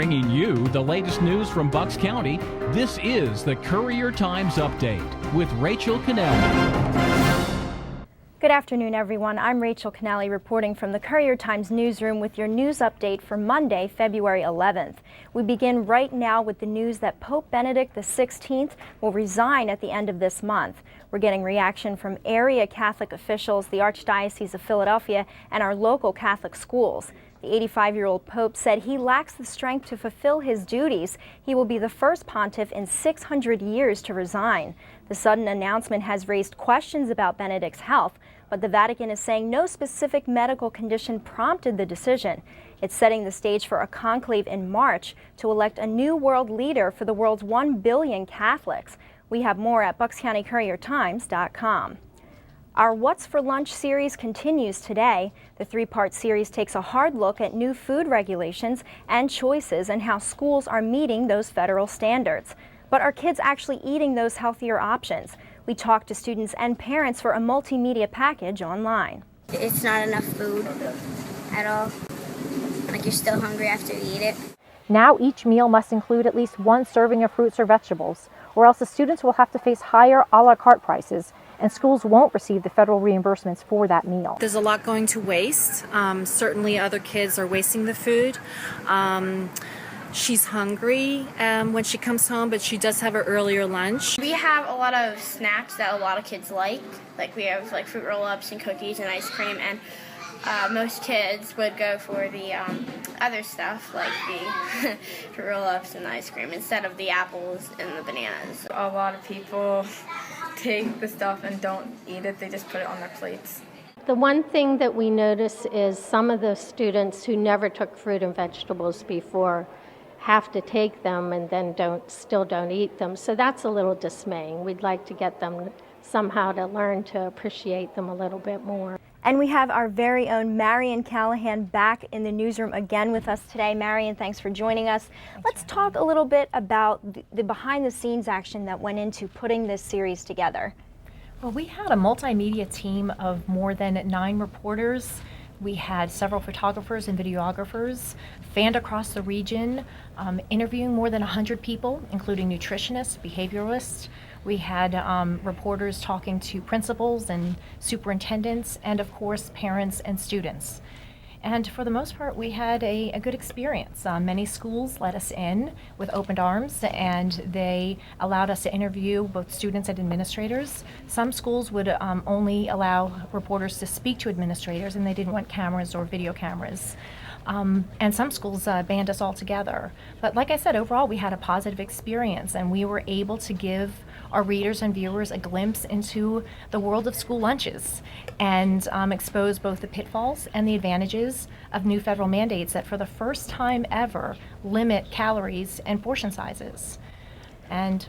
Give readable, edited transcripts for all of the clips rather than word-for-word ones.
Bringing you the latest news from Bucks County, this is the Courier Times Update with Rachel Canelli. Good afternoon, everyone. I'm Rachel Canelli reporting from the Courier Times newsroom with your news update for Monday, February 11th. We begin right now with the news that Pope Benedict XVI will resign at the end of this month. We're getting reaction from area Catholic officials, the Archdiocese of Philadelphia, and our local Catholic schools. The 85-year-old Pope said he lacks the strength to fulfill his duties. He will be the first pontiff in 600 years to resign. The sudden announcement has raised questions about Benedict's health, but the Vatican is saying no specific medical condition prompted the decision. It's setting the stage for a conclave in March to elect a new world leader for the world's 1 billion Catholics. We have more at buckscountycouriertimes.com. Our What's for Lunch series continues today. The three-part series takes a hard look at new food regulations and choices and how schools are meeting those federal standards. But are kids actually eating those healthier options? We talked to students and parents for a multimedia package online. It's not enough food at all. Like, you're still hungry after you eat it. Now each meal must include at least one serving of fruits or vegetables, or else the students will have to face higher a la carte prices, and schools won't receive the federal reimbursements for that meal. There's a lot going to waste. Certainly other kids are wasting the food. She's hungry when she comes home, but she does have her earlier lunch. We have a lot of snacks that a lot of kids like. Like, we have like fruit roll-ups and cookies and ice cream, and most kids would go for the other stuff, like the fruit roll-ups and the ice cream, instead of the apples and the bananas. A lot of people take the stuff and don't eat it, they just put it on their plates. The one thing that we notice is some of the students who never took fruit and vegetables before have to take them and then still don't eat them. So that's a little dismaying. We'd like to get them somehow to learn to appreciate them a little bit more. And we have our very own Marion Callahan back in the newsroom again with us today. Marion, thanks for joining us. Let's talk a little bit about the behind-the-scenes action that went into putting this series together. Well, we had a multimedia team of more than 9 reporters. We had several photographers and videographers fanned across the region, interviewing more than 100 people, including nutritionists, behavioralists. We had reporters talking to principals and superintendents, and of course parents and students. And for the most part, we had a good experience. Many schools let us in with open arms, and they allowed us to interview both students and administrators. Some schools would only allow reporters to speak to administrators, and they didn't want cameras or video cameras. And some schools banned us altogether. But like I said, overall, we had a positive experience, and we were able to give our readers and viewers a glimpse into the world of school lunches and expose both the pitfalls and the advantages of new federal mandates that for the first time ever limit calories and portion sizes. And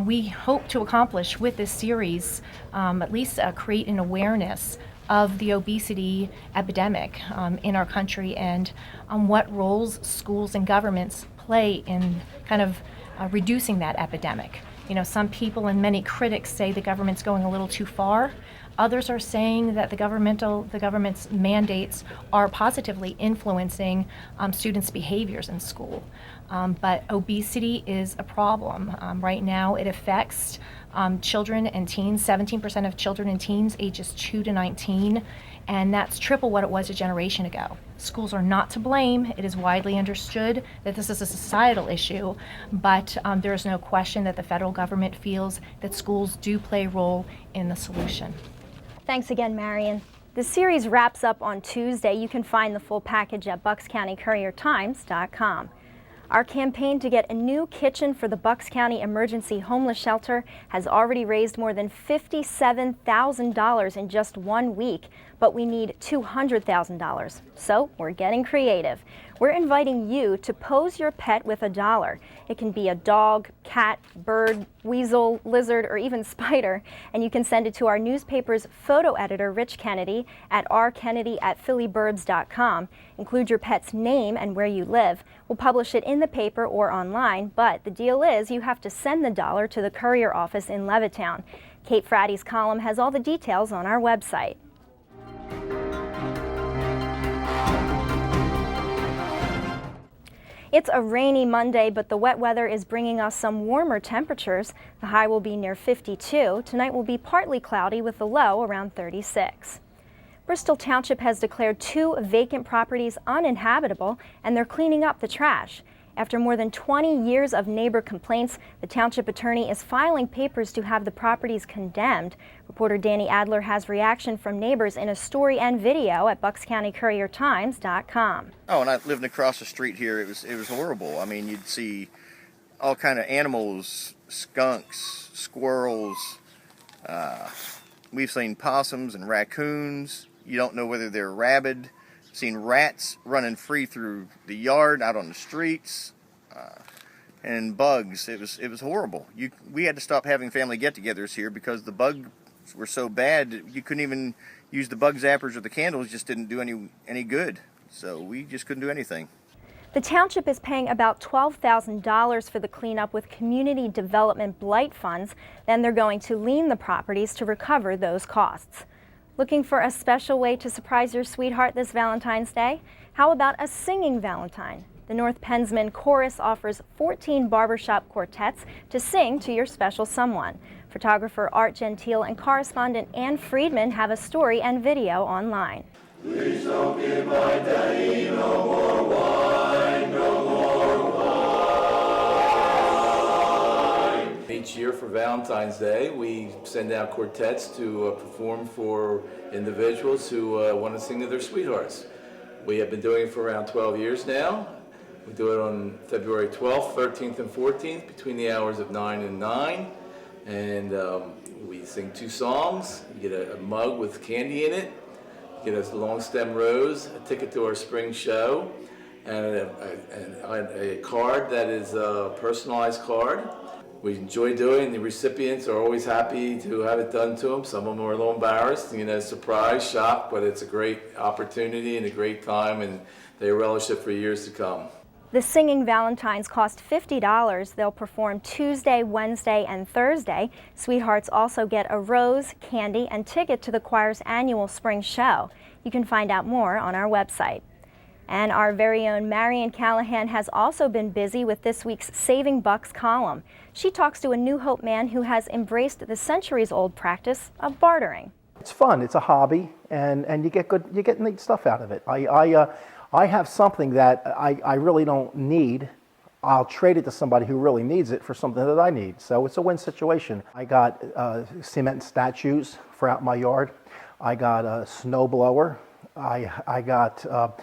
we hope to accomplish with this series at least create an awareness of the obesity epidemic in our country and what roles schools and governments play in kind of reducing that epidemic. You know, some people and many critics say the government's going a little too far. Others are saying that the government's mandates are positively influencing students' behaviors in school. But obesity is a problem. Right now it affects children and teens, 17% of children and teens ages 2 to 19, and that's triple what it was a generation ago. Schools are not to blame. It is widely understood that this is a societal issue, but there is no question that the federal government feels that schools do play a role in the solution. Thanks again, Marion. The series wraps up on Tuesday. You can find the full package at buckscountycouriertimes.com. Our campaign to get a new kitchen for the Bucks County Emergency Homeless Shelter has already raised more than $57,000 in just 1 week, but we need $200,000. So we're getting creative. We're inviting you to pose your pet with $1. It can be a dog, cat, bird, weasel, lizard, or even spider, and you can send it to our newspaper's photo editor, Rich Kennedy, at rkennedy@phillybirds.com. Include your pet's name and where you live. We'll publish it in the paper or online, but the deal is you have to send the $1 to the Courier office in Levittown. Kate Fratty's column has all the details on our website. It's a rainy Monday, but the wet weather is bringing us some warmer temperatures. The high will be near 52. Tonight will be partly cloudy with the low around 36. Bristol Township has declared 2 vacant properties uninhabitable, and they're cleaning up the trash. After more than 20 years of neighbor complaints, the township attorney is filing papers to have the properties condemned. Reporter Danny Adler has reaction from neighbors in a story and video at buckscountycouriertimes.com. Oh, and I lived across the street here. It was horrible. I mean, you'd see all kind of animals, skunks, squirrels. We've seen possums and raccoons. You don't know whether they're rabid. Seen rats running free through the yard, out on the streets, and bugs. It was horrible. We had to stop having family get-togethers here because the bugs were so bad. You couldn't even use the bug zappers or the candles. Just didn't do any good. So we just couldn't do anything. The township is paying about $12,000 for the cleanup with community development blight funds. Then they're going to lien the properties to recover those costs. Looking for a special way to surprise your sweetheart this Valentine's Day? How about a singing Valentine? The North Pennsman Chorus offers 14 barbershop quartets to sing to your special someone. Photographer Art Gentile and correspondent Ann Friedman have a story and video online. Please don't give my daddy no more wine, no more wine. Each year for Valentine's Day, we send out quartets to perform for individuals who want to sing to their sweethearts. We have been doing it for around 12 years now. We do it on February 12th, 13th, and 14th between the hours of 9 and 9. And we sing 2 songs. You get a mug with candy in it. You get a long stem rose, a ticket to our spring show, and a card that is a personalized card. We enjoy doing. The recipients are always happy to have it done to them. Some of them are a little embarrassed, surprised, shocked, but it's a great opportunity and a great time, and they relish it for years to come. The Singing Valentines cost $50. They'll perform Tuesday, Wednesday, and Thursday. Sweethearts also get a rose, candy, and ticket to the choir's annual spring show. You can find out more on our website. And our very own Marian Callahan has also been busy with this week's Saving Bucks column. She talks to a New Hope man who has embraced the centuries-old practice of bartering. It's fun. It's a hobby, and you get neat stuff out of it. I have something that I really don't need. I'll trade it to somebody who really needs it for something that I need. So it's a win situation. I got cement statues for out my yard. I got a snow blower. I got a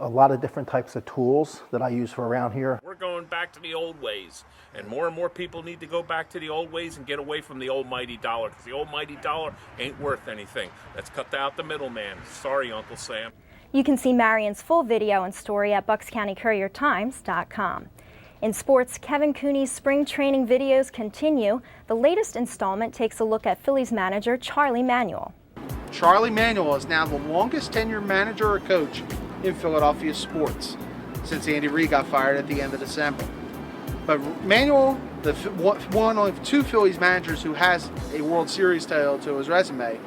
lot of different types of tools that I use for around here. We're going back to the old ways, and more people need to go back to the old ways and get away from the almighty dollar, because the almighty dollar ain't worth anything. Let's cut out the middleman. Sorry, Uncle Sam. You can see Marion's full video and story at buckscountycouriertimes.com. In sports, Kevin Cooney's spring training videos continue. The latest installment takes a look at Phillies manager Charlie Manuel. Charlie Manuel is now the longest tenured manager or coach in Philadelphia sports since Andy Reid got fired at the end of December. But Manuel, one of 2 Phillies managers who has a World Series title to his resume,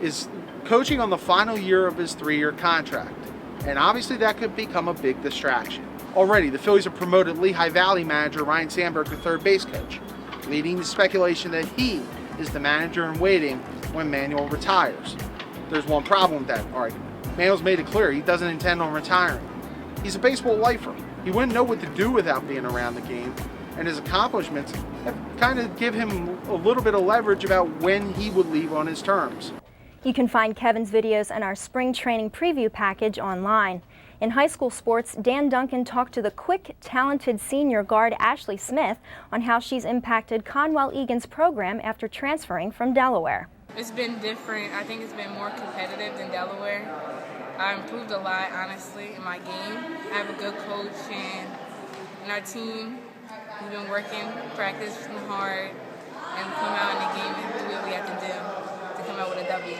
is coaching on the final year of his 3-year contract. And obviously that could become a big distraction. Already, the Phillies have promoted Lehigh Valley manager Ryan Sandberg to third base coach, leading to speculation that he is the manager in waiting when Manuel retires. There's one problem with that argument. Manuel's made it clear he doesn't intend on retiring. He's a baseball lifer. He wouldn't know what to do without being around the game, and his accomplishments have kind of give him a little bit of leverage about when he would leave on his terms. You can find Kevin's videos and our spring training preview package online. In high school sports, Dan Duncan talked to the quick, talented senior guard Ashley Smith on how she's impacted Conwell Egan's program after transferring from Delaware. It's been different. I think it's been more competitive than Delaware. I improved a lot, honestly, in my game. I have a good coach, and in our team, we've been working, practicing hard, and come out in the game and do what we have to do to come out with a W.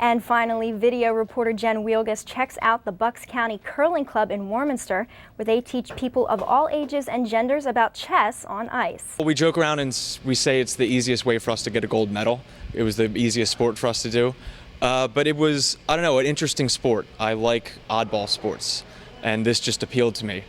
And finally, video reporter Jen Wielgus checks out the Bucks County Curling Club in Warminster, where they teach people of all ages and genders about chess on ice. We joke around and we say it's the easiest way for us to get a gold medal. It was the easiest sport for us to do. But it was, I don't know, an interesting sport. I like oddball sports, and this just appealed to me.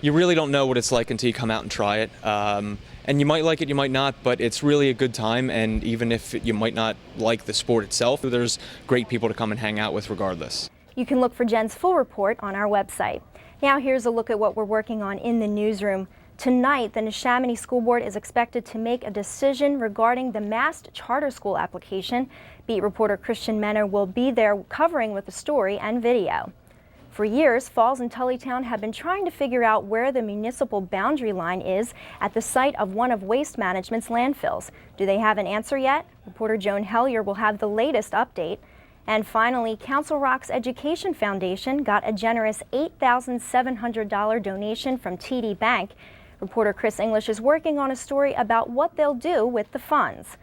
you really don't know what it's like until you come out and try it. And you might like it, you might not, but it's really a good time, and even if you might not like the sport itself, there's great people to come and hang out with regardless. You can look for Jen's full report on our website. Now here's a look at what we're working on in the newsroom. Tonight, the Neshaminy School Board is expected to make a decision regarding the massed charter school application. Beat reporter Christian Menner will be there covering with the story and video. For years, Falls and Tullytown have been trying to figure out where the municipal boundary line is at the site of one of Waste Management's landfills. Do they have an answer yet? Reporter Joan Hellier will have the latest update. And finally, Council Rock's Education Foundation got a generous $8,700 donation from TD Bank. Reporter Chris English is working on a story about what they'll do with the funds.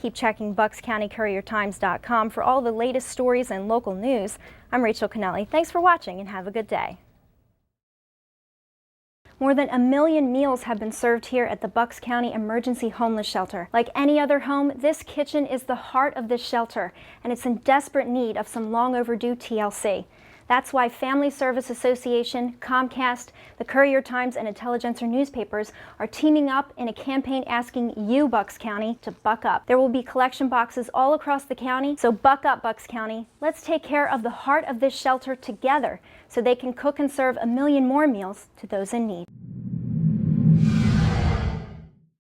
Keep checking BucksCountyCourierTimes.com for all the latest stories and local news. I'm Rachel Canelli. Thanks for watching and have a good day. More than 1 million meals have been served here at the Bucks County Emergency Homeless Shelter. Like any other home, this kitchen is the heart of this shelter, and it's in desperate need of some long overdue TLC. That's why Family Service Association, Comcast, the Courier Times, and Intelligencer newspapers are teaming up in a campaign asking you, Bucks County, to buck up. There will be collection boxes all across the county, so buck up, Bucks County. Let's take care of the heart of this shelter together so they can cook and serve 1 million more meals to those in need.